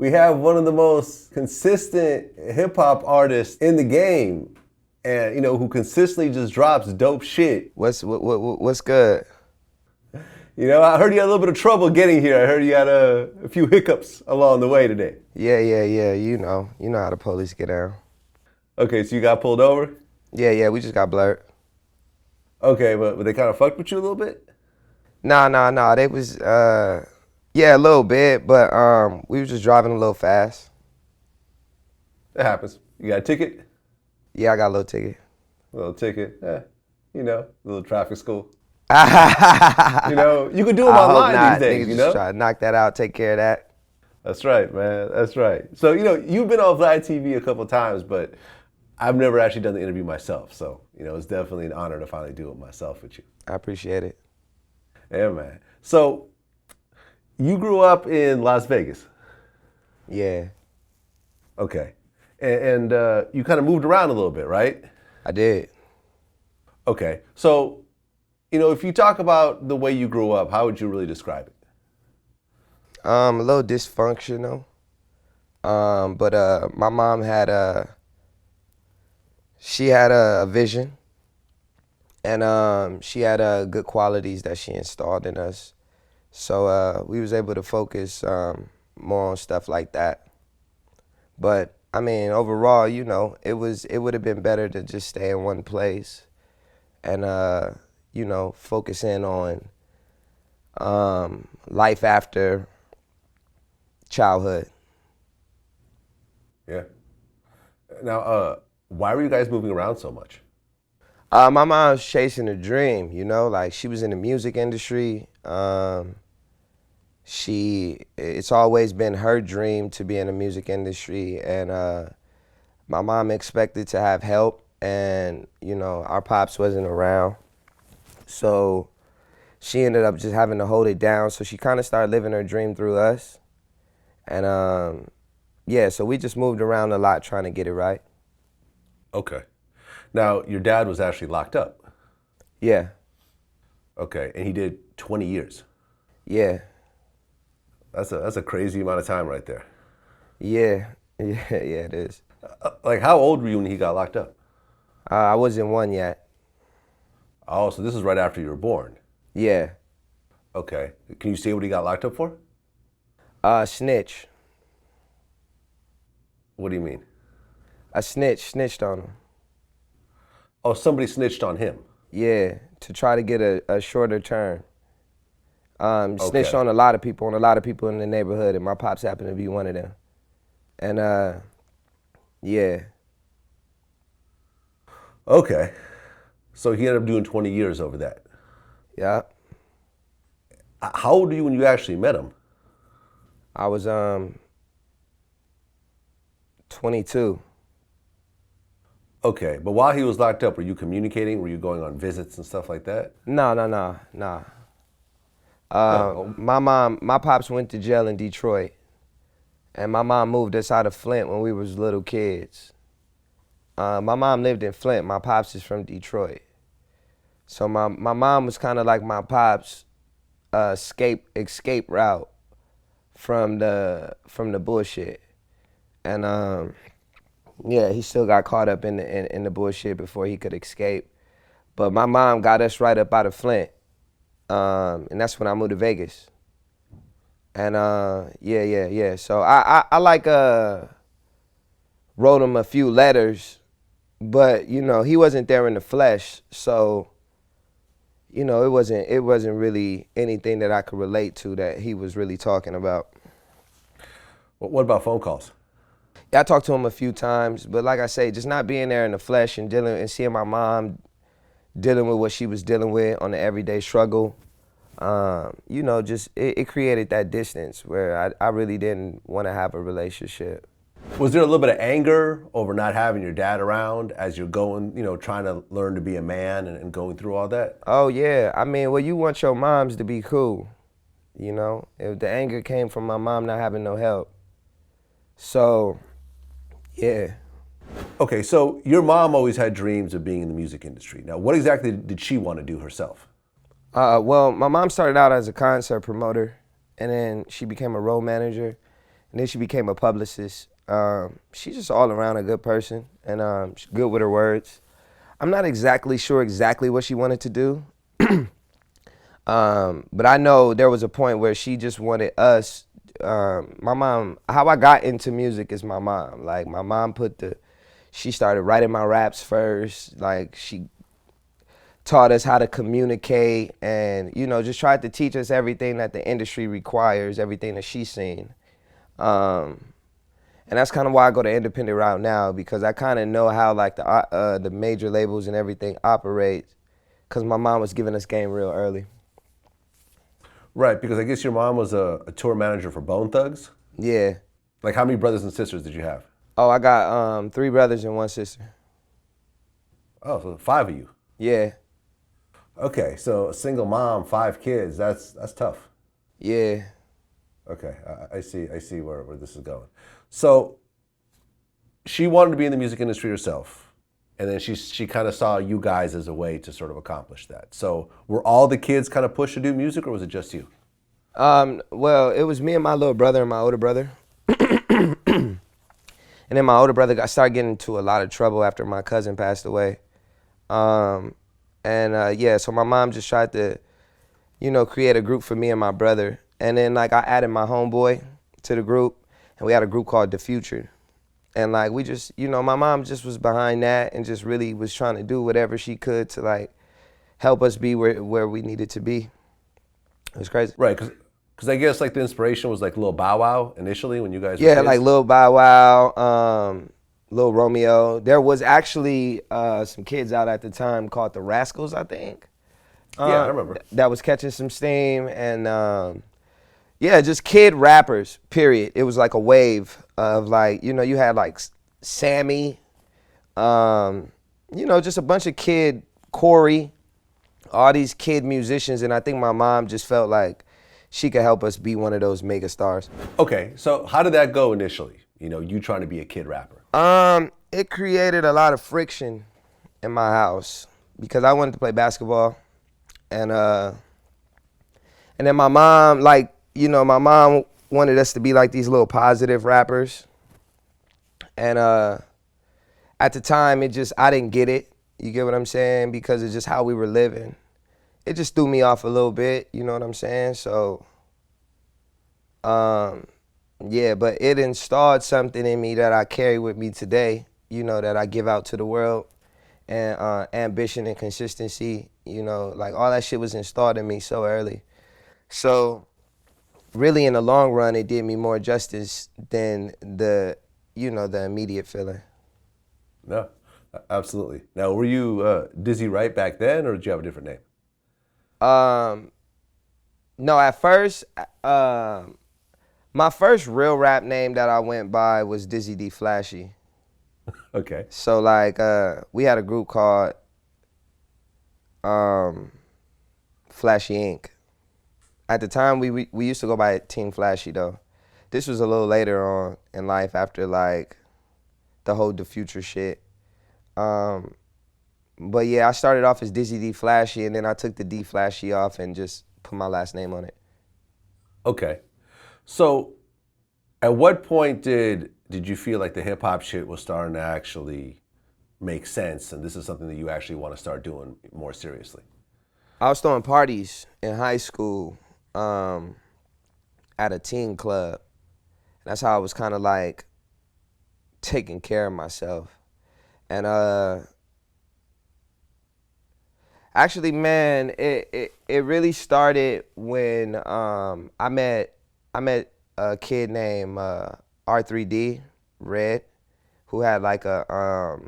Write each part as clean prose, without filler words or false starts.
We have one of the most consistent hip hop artists in the game, and who consistently just drops dope shit. What's good? I heard you had a little bit of trouble getting here. I heard you had a few hiccups along the way today. Yeah. You know how the police get down. Okay, so you got pulled over? Yeah, we just got blurred. Okay, but they kind of fucked with you a little bit? Nah. They was, yeah, a little bit, but we was just driving a little fast. That happens. You got a ticket? Yeah, I got a little ticket. A little ticket, a little traffic school. You can do them online these days, Niggas just try to knock that out, take care of that. That's right, man. That's right. So, you've been on Vlad TV a couple of times, but I've never actually done the interview myself. So, it's definitely an honor to finally do it myself with you. I appreciate it. Yeah, man. So, you grew up in Las Vegas? Yeah. Okay. And you kind of moved around a little bit, right? I did. Okay. So, if you talk about the way you grew up, how would you really describe it? A little dysfunctional. But my mom had she had a vision, and she had good qualities that she installed in us. So we was able to focus more on stuff like that. But I mean, overall, it would have been better to just stay in one place and focus in on life after childhood. Yeah. Now, why were you guys moving around so much? My mom was chasing a dream, like she was in the music industry. It's always been her dream to be in the music industry, and my mom expected to have help, and our pops wasn't around. So she ended up just having to hold it down. So she kind of started living her dream through us. And so we just moved around a lot trying to get it right. Okay. Now, your dad was actually locked up. Yeah. Okay, and he did 20 years. Yeah. That's a crazy amount of time right there. Yeah, it is. Like, how old were you when he got locked up? I wasn't one yet. Oh, so this is right after you were born. Yeah. Okay. Can you say what he got locked up for? Snitch. What do you mean? I snitched on him. Oh, somebody snitched on him? Yeah, to try to get a shorter term. Snitched Okay. on a lot of people in the neighborhood, and my pops happened to be one of them. And yeah. Okay. So he ended up doing 20 years over that. Yeah. How old were you when you actually met him? I was 22. Okay, but while he was locked up, were you communicating? Were you going on visits and stuff like that? No. My pops went to jail in Detroit, and my mom moved us out of Flint when we was little kids. My mom lived in Flint. My pops is from Detroit. So my mom was kind of like my pops' escape route from the bullshit. And he still got caught up in the bullshit before he could escape. But my mom got us right up out of Flint. And that's when I moved to Vegas. And yeah. So I like wrote him a few letters, but he wasn't there in the flesh. So it wasn't really anything that I could relate to that he was really talking about. What about phone calls? Yeah, I talked to him a few times, but like I say, just not being there in the flesh and dealing and seeing my mom dealing with what she was dealing with on the everyday struggle, it created that distance where I really didn't want to have a relationship. Was there a little bit of anger over not having your dad around as you're going, trying to learn to be a man and going through all that? Oh yeah, I mean, well, you want your moms to be cool, If the anger came from my mom not having no help. So, yeah. Okay, so your mom always had dreams of being in the music industry. Now, what exactly did she want to do herself? Well, my mom started out as a concert promoter, and then she became a road manager, and then she became a publicist. She's just all around a good person, and she's good with her words. I'm not exactly sure exactly what she wanted to do, but I know there was a point where she just wanted us. My mom, how I got into music is my mom. Like my mom she started writing my raps first. Like she taught us how to communicate and, just tried to teach us everything that the industry requires, everything that she's seen. And that's kind of why I go the independent route now, because I kind of know how like the major labels and everything operate, because my mom was giving us game real early. Right, because I guess your mom was a tour manager for Bone Thugs? Yeah. Like how many brothers and sisters did you have? Oh, I got 3 brothers and 1 sister. Oh, so 5 of you. Yeah. Okay, so a single mom, 5 kids, that's tough. Yeah. Okay, I see where this is going. So she wanted to be in the music industry herself, and then she kind of saw you guys as a way to sort of accomplish that. So were all the kids kind of pushed to do music, or was it just you? Well, it was me and my little brother and my older brother. And then my older brother started getting into a lot of trouble after my cousin passed away. So my mom just tried to, create a group for me and my brother. And then like I added my homeboy to the group, and we had a group called The Future. And like we just, my mom just was behind that and just really was trying to do whatever she could to like help us be where we needed to be. It was crazy. Right, because I guess like the inspiration was like Lil Bow Wow initially when you guys were Yeah, kids? like Lil Bow Wow, Lil Romeo. There was actually some kids out at the time called the Rascals, I think. Yeah, I remember. That was catching some steam, and just kid rappers, period. It was like a wave of like, you had like Sammy, just a bunch of kid, Corey, all these kid musicians, and I think my mom just felt like she could help us be one of those mega stars. Okay, so how did that go initially? You trying to be a kid rapper? It created a lot of friction in my house because I wanted to play basketball, and then my mom, like, my mom wanted us to be like these little positive rappers, and at the time I didn't get it. You get what I'm saying? Because it's just how we were living. It just threw me off a little bit, you know what I'm saying? So, but it installed something in me that I carry with me today, that I give out to the world. And ambition and consistency, like all that shit was installed in me so early. So, really in the long run, it did me more justice than the immediate feeling. No, absolutely. Now, were you Dizzy Wright back then, or did you have a different name? No, at first, my first real rap name that I went by was Dizzy D Flashy. Okay. So like, we had a group called Flashy Inc. At the time, we used to go by Team Flashy though. This was a little later on in life after like the whole The Future shit. But yeah, I started off as Dizzy D Flashy, and then I took the D Flashy off and just put my last name on it. Okay. So at what point did you feel like the hip hop shit was starting to actually make sense, and this is something that you actually want to start doing more seriously? I was throwing parties in high school at a teen club. That's how I was kind of like taking care of myself. And actually, man, it really started when I met a kid named R3D, Red, who had like a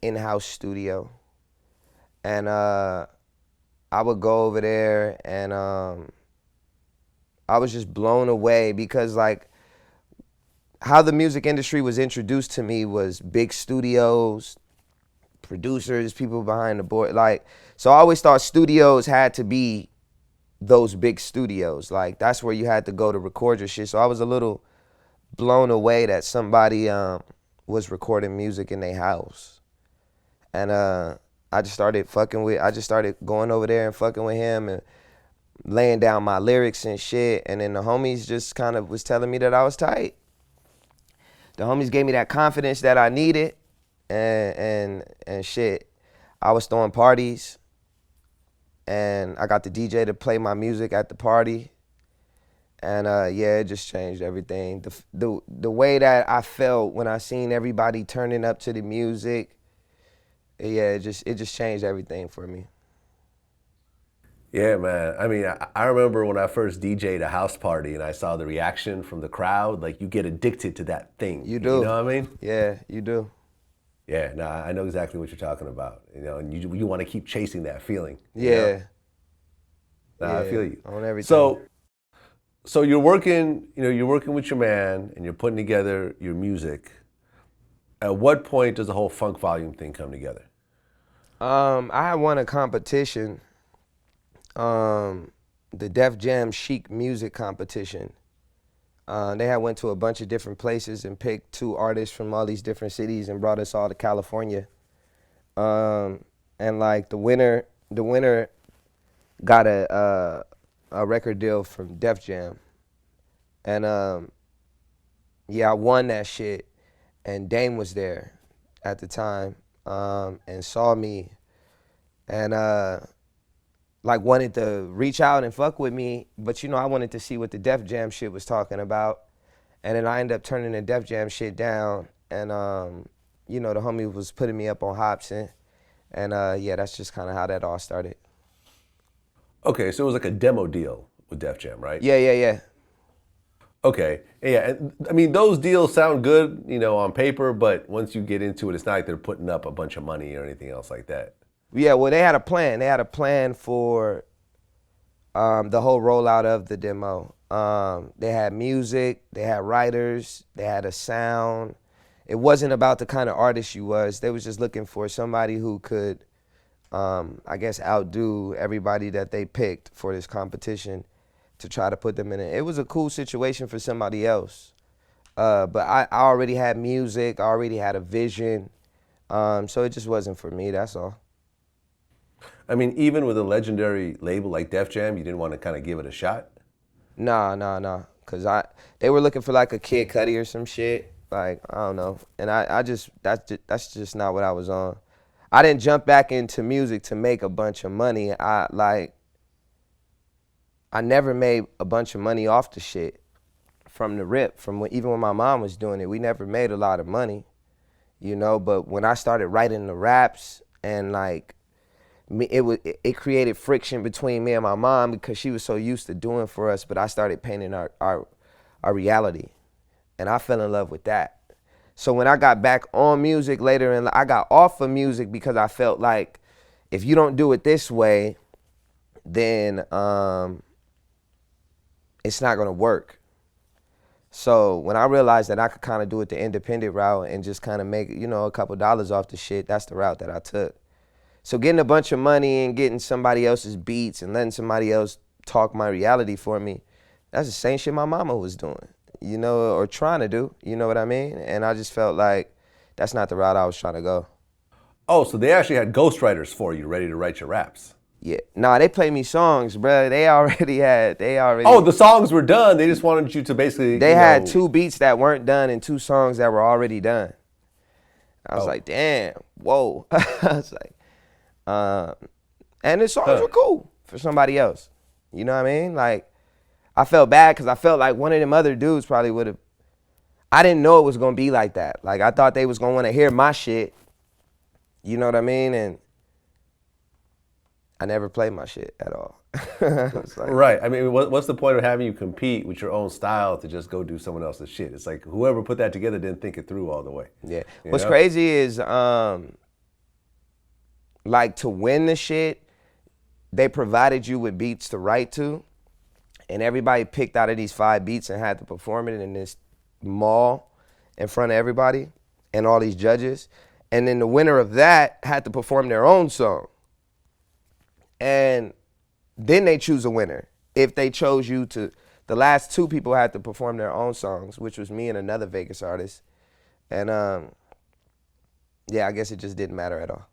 in-house studio. And I would go over there, and I was just blown away because like how the music industry was introduced to me was big studios, producers, people behind the board. Like, so I always thought studios had to be those big studios. Like, that's where you had to go to record your shit. So I was a little blown away that somebody was recording music in their house. And I just started going over there and fucking with him. And laying down my lyrics and shit. And then the homies just kind of was telling me that I was tight. The homies gave me that confidence that I needed, and shit. I was throwing parties, and I got the DJ to play my music at the party. And yeah, it just changed everything. The way that I felt when I seen everybody turning up to the music, yeah, it just changed everything for me. Yeah, man. I mean, I remember when I first DJ'd a house party and I saw the reaction from the crowd. Like, you get addicted to that thing. You do. You know what I mean? Yeah, you do. Yeah, no, I know exactly what you're talking about. You know, and you want to keep chasing that feeling. Yeah. Nah, Yeah, I feel you. on everything. So you're working, you're working with your man and you're putting together your music. At what point does the whole funk volume thing come together? I had won a competition, the Def Jam Chic music competition. They had went to a bunch of different places and picked 2 artists from all these different cities and brought us all to California. And like the winner got a record deal from Def Jam. And yeah, I won that shit. And Dame was there at the time, and saw me, and like wanted to reach out and fuck with me, but I wanted to see what the Def Jam shit was talking about. And then I ended up turning the Def Jam shit down, and the homie was putting me up on Hobson, and yeah, that's just kind of how that all started. Okay, so it was like a demo deal with Def Jam, right? Yeah. Okay, yeah, and I mean, those deals sound good, on paper, but once you get into it, it's not like they're putting up a bunch of money or anything else like that. Yeah, well, they had a plan. They had a plan for the whole rollout of the demo. They had music, they had writers, they had a sound. It wasn't about the kind of artist you was. They was just looking for somebody who could, I guess, outdo everybody that they picked for this competition to try to put them in it. It was a cool situation for somebody else. But I already had music, I already had a vision. So it just wasn't for me, that's all. I mean, even with a legendary label like Def Jam, you didn't want to kind of give it a shot? Nah. Cause they were looking for like a Kid Cudi or some shit. Like, I don't know. And that's just not what I was on. I didn't jump back into music to make a bunch of money. I never made a bunch of money off the shit from the rip. Even when my mom was doing it, we never made a lot of money, But when I started writing the raps, and like, it created friction between me and my mom because she was so used to doing for us. But I started painting our reality, and I fell in love with that. So when I got back on music later, and I got off of music because I felt like if you don't do it this way, then it's not gonna work. So when I realized that I could kind of do it the independent route and just kind of make, a couple dollars off the shit, that's the route that I took. So getting a bunch of money and getting somebody else's beats and letting somebody else talk my reality for me, that's the same shit my mama was doing, or trying to do, you know what I mean? And I just felt like that's not the route I was trying to go. Oh, so they actually had ghostwriters for you ready to write your raps? Yeah, nah, they played me songs, bro. Oh, the songs were done. They just wanted you to basically. They had 2 beats that weren't done and 2 songs that were already done. I was like, damn, whoa. I was like, and the songs were cool for somebody else. You know what I mean? Like, I felt bad because I felt like one of them other dudes probably would have. I didn't know it was gonna be like that. Like, I thought they was gonna want to hear my shit. You know what I mean? And I never played my shit at all. Like, right. I mean, what's the point of having you compete with your own style to just go do someone else's shit? It's like whoever put that together didn't think it through all the way. Yeah. What's crazy is, like, to win the shit, they provided you with beats to write to, and everybody picked out of these 5 beats and had to perform it in this mall in front of everybody and all these judges. And then the winner of that had to perform their own song. And then they choose a winner. If they chose you to, the last 2 people had to perform their own songs, which was me and another Vegas artist. And yeah, I guess it just didn't matter at all.